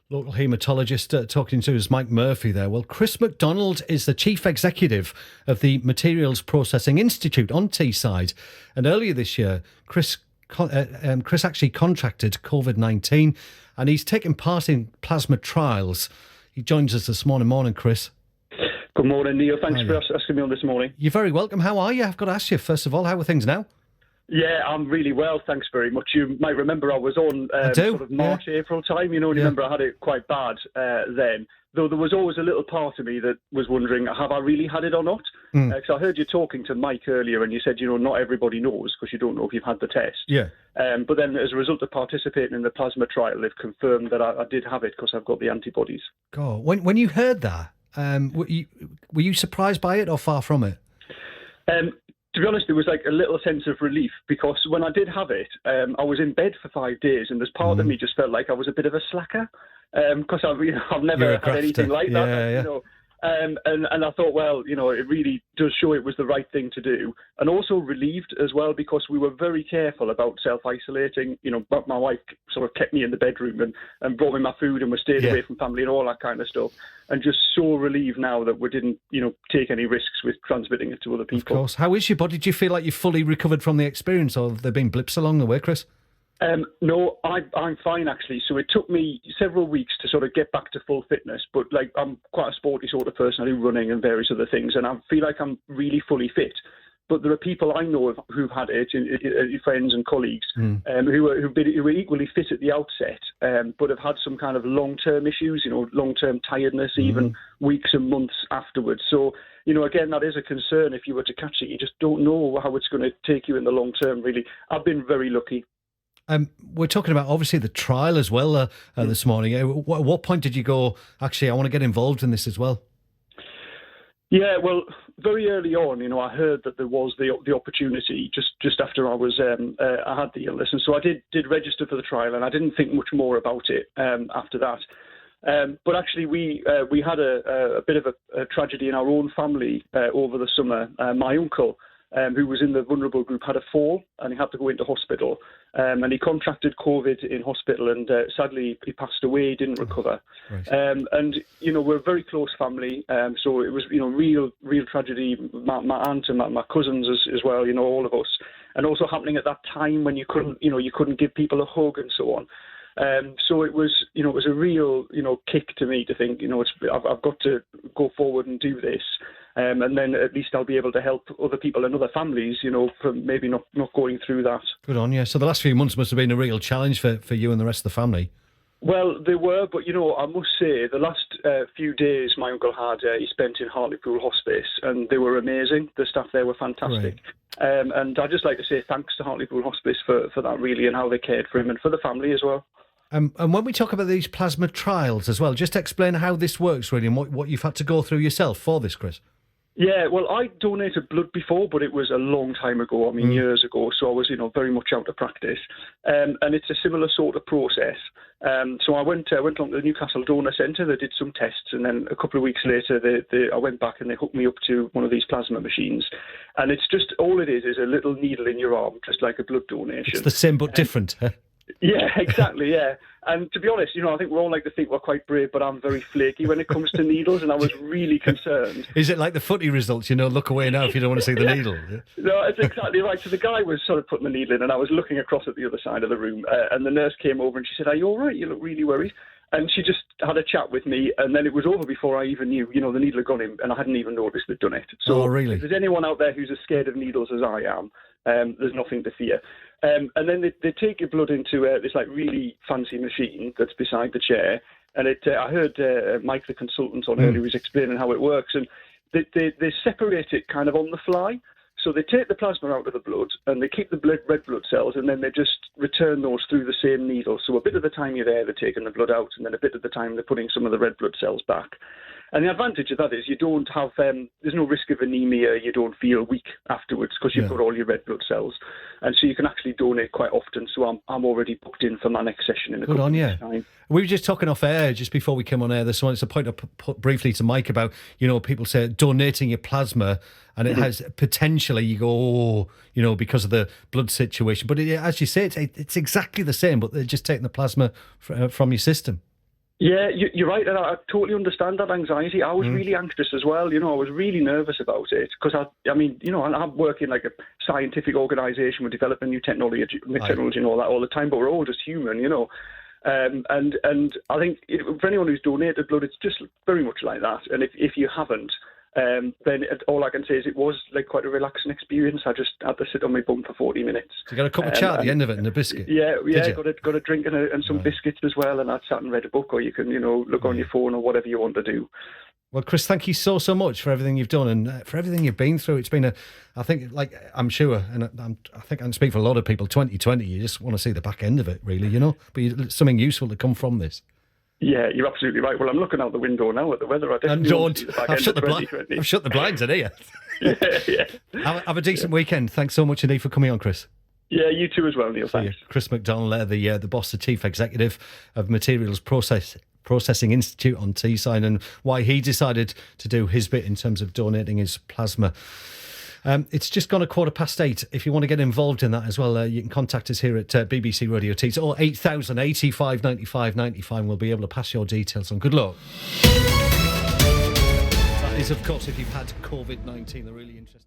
Local haematologist talking to us, Mike Murphy there. Well, Chris McDonald is the chief executive of the Materials Processing Institute on Teesside. And earlier this year, Chris actually contracted COVID-19 and he's taken part in plasma trials. He joins us this morning. Morning, Chris. Good morning, Neil. Thanks for asking me on this morning. You're very welcome. How are you? I've got to ask you, first of all, how are things now? Yeah, I'm really well, thanks very much. You might remember I was on sort of March, April time, and remember I had it quite bad then. Though there was always a little part of me that was wondering, have I really had it or not? Because I heard you talking to Mike earlier and you said, not everybody knows because you don't know if you've had the test. Yeah. But then as a result of participating in the plasma trial, they've confirmed that I did have it because I've got the antibodies. God, when you heard that, were you surprised by it or far from it? To be honest, there was like a little sense of relief because when I did have it, I was in bed for 5 days, and there's part of me just felt like I was a bit of a slacker because I've never had anything like that. And I thought, well, it really does show it was the right thing to do, and also relieved as well because we were very careful about self-isolating. My wife sort of kept me in the bedroom and brought me my food and we stayed away from family and all that kind of stuff. And just so relieved now that we didn't, take any risks with transmitting it to other people. Of course. How is your body? Do you feel like you've fully recovered from the experience, or have there been blips along the way, Chris? No, I'm fine actually. So it took me several weeks to sort of get back to full fitness, but I'm quite a sporty sort of person. I do running and various other things, and I feel like I'm really fully fit. But there are people I know who've had it, friends and colleagues, who were equally fit at the outset, but have had some kind of long-term issues, long-term tiredness, even weeks and months afterwards. So, again, that is a concern. If you were to catch it, you just don't know how it's going to take you in the long term, really. I've been very lucky. We're talking about, obviously, the trial as well this morning. At what point did you go, actually, I want to get involved in this as well? Yeah, well, very early on, I heard that there was the opportunity just after I had the illness, and so I did register for the trial, and I didn't think much more about it after that. But actually, we had a bit of a tragedy in our own family over the summer. My uncle, who was in the vulnerable group, had a fall and he had to go into hospital. And he contracted COVID in hospital and sadly he passed away, didn't recover. Right. And, we're a very close family. So it was, real tragedy. My aunt and my cousins as well, all of us. And also happening at that time when you couldn't give people a hug and so on. So it was a real, kick to me to think, I've got to go forward and do this. And then at least I'll be able to help other people and other families, from maybe not going through that. Good on you. So the last few months must have been a real challenge for you and the rest of the family. Well, they were, but, I must say the last few days my uncle had, he spent in Hartlepool Hospice, and they were amazing. The staff there were fantastic. Right. And I'd just like to say thanks to Hartlepool Hospice for that, really, and how they cared for him and for the family as well. And when we talk about these plasma trials as well, just explain how this works, really, and what you've had to go through yourself for this, Chris. Yeah, well, I donated blood before, but it was a long time ago, years ago, so I was, very much out of practice. And it's a similar sort of process. So I went along to the Newcastle Donor Centre, they did some tests, and then a couple of weeks later, I went back and they hooked me up to one of these plasma machines. And it's just, all it is a little needle in your arm, just like a blood donation. It's the same but different, huh? Yeah, exactly, yeah. And to be honest, I think we all like to think we're quite brave, but I'm very flaky when it comes to needles, and I was really concerned. Is it like the footy results, look away now if you don't want to see the needle? Yeah. No, that's exactly right. So the guy was sort of putting the needle in, and I was looking across at the other side of the room, and the nurse came over and she said, "Are you all right? You look really worried." And she just had a chat with me, and then it was over before I even knew, the needle had gone in, and I hadn't even noticed they'd done it. So really? If there's anyone out there who's as scared of needles as I am, there's nothing to fear. And then they take your blood into this really fancy machine that's beside the chair. And I heard Mike, the consultant on earlier, was explaining how it works. And they separate it kind of on the fly. So they take the plasma out of the blood and they keep the red blood cells, and then they just return those through the same needle. So a bit of the time you're there, they're taking the blood out, and then a bit of the time they're putting some of the red blood cells back. And the advantage of that is you don't have, there's no risk of anemia, you don't feel weak afterwards because you've got all your red blood cells. And so you can actually donate quite often. So I'm already booked in for my next session in a couple of weeks' time. We were just talking off air just before we came on air. There's a point I put briefly to Mike about, people say donating your plasma and it has potentially, you go, because of the blood situation. But as you say, it's exactly the same, but they're just taking the plasma from your system. Yeah, you're right, and I totally understand that anxiety. I was really anxious as well. I was really nervous about it because I'm working like a scientific organisation. We're developing new technology and all that all the time, but we're all just human. And I think for anyone who's donated blood, it's just very much like that. And if you haven't, then all I can say is it was like quite a relaxing experience. I just had to sit on my bum for 40 minutes. So you got a cup of chai at the end of it and a biscuit? Yeah, got a drink and some biscuits as well, and I sat and read a book, or you can, look on your phone or whatever you want to do. Well, Chris, thank you so much for everything you've done and for everything you've been through. It's been I'm sure, and I think I can speak for a lot of people, 2020, you just want to see the back end of it, really, but something useful to come from this. Yeah, you're absolutely right. Well, I'm looking out the window now at the weather. I've shut the blinds in here. Yeah. Have a decent weekend. Thanks so much indeed for coming on, Chris. Yeah, you too as well, Neil. Thanks. Chris McDonald, the boss, the chief executive of Materials Processing Institute on Teesside, and why he decided to do his bit in terms of donating his plasma. It's just gone 8:15. If you want to get involved in that as well, you can contact us here at BBC Radio Tees or 8000 85 95 95. We'll be able to pass your details on. Good luck. That is, of course, if you've had COVID-19, the really interesting.